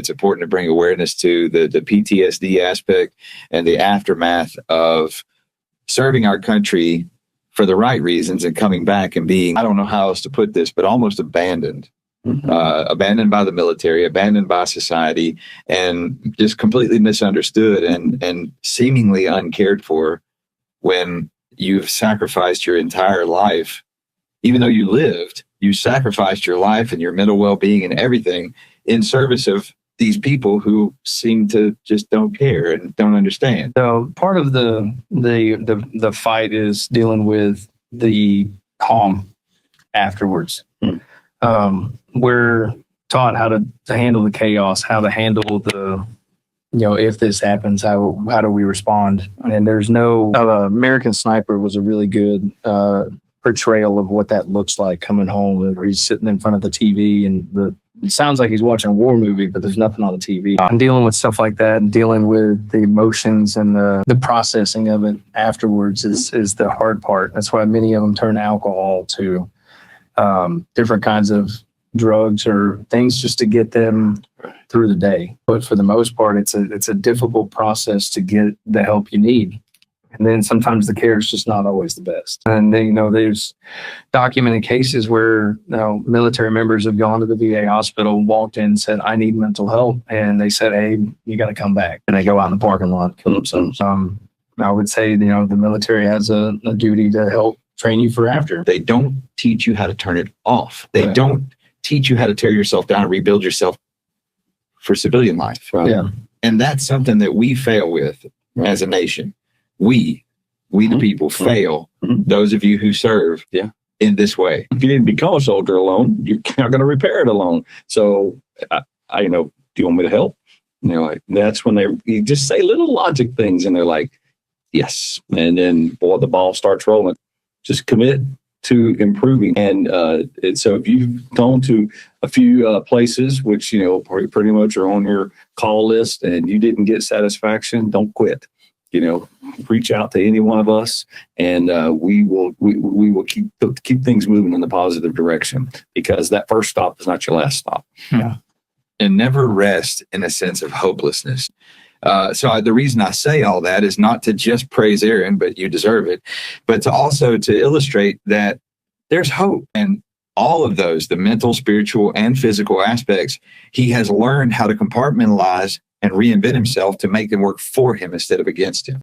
it's important to bring awareness to the PTSD aspect and the aftermath of serving our country for the right reasons and coming back and being, I don't know how else to put this, but almost abandoned. Abandoned by the military, abandoned by society, and just completely misunderstood and seemingly uncared for when you've sacrificed your entire life. Even though you lived, you sacrificed your life and your mental well-being and everything in service of these people who seem to just don't care and don't understand. So part of the fight is dealing with the calm afterwards. We're taught how to handle the chaos, how to handle the, if this happens, how do we respond? And there's no, American Sniper was a really good portrayal of what that looks like coming home, where he's sitting in front of the TV and it sounds like he's watching a war movie, but there's nothing on the TV. And dealing with stuff like that and dealing with the emotions and the processing of it afterwards is the hard part. That's why many of them turn to alcohol, to different kinds of drugs or things just to get them through the day. But for the most part, it's a difficult process to get the help you need. And then sometimes the care is just not always the best. And then, there's documented cases where military members have gone to the VA hospital, walked in and said, I need mental help. And they said, hey, you got to come back. And they go out in the parking lot and kill themselves. I would say, the military has a duty to help train you for after. They don't teach you how to turn it off. They don't teach you how to tear yourself down and rebuild yourself for civilian life. Right. Yeah. And that's something that we fail with as a nation. We the people fail those of you who serve in this way. If you didn't become a soldier alone, you're not going to repair it alone. So, I do you want me to help? And they're like, that's when you just say little logic things and they're like, yes. And then, boy, the ball starts rolling. Just commit to improving. And so if you've gone to a few places, which, pretty much are on your call list and you didn't get satisfaction, don't quit. Reach out to any one of us, and we will keep things moving in the positive direction, because that first stop is not your last stop. Yeah. And never rest in a sense of hopelessness. So the reason I say all that is not to just praise Aaron, but you deserve it, but to also to illustrate that there's hope. And all of those, the mental, spiritual, and physical aspects, he has learned how to compartmentalize and reinvent himself to make them work for him instead of against him.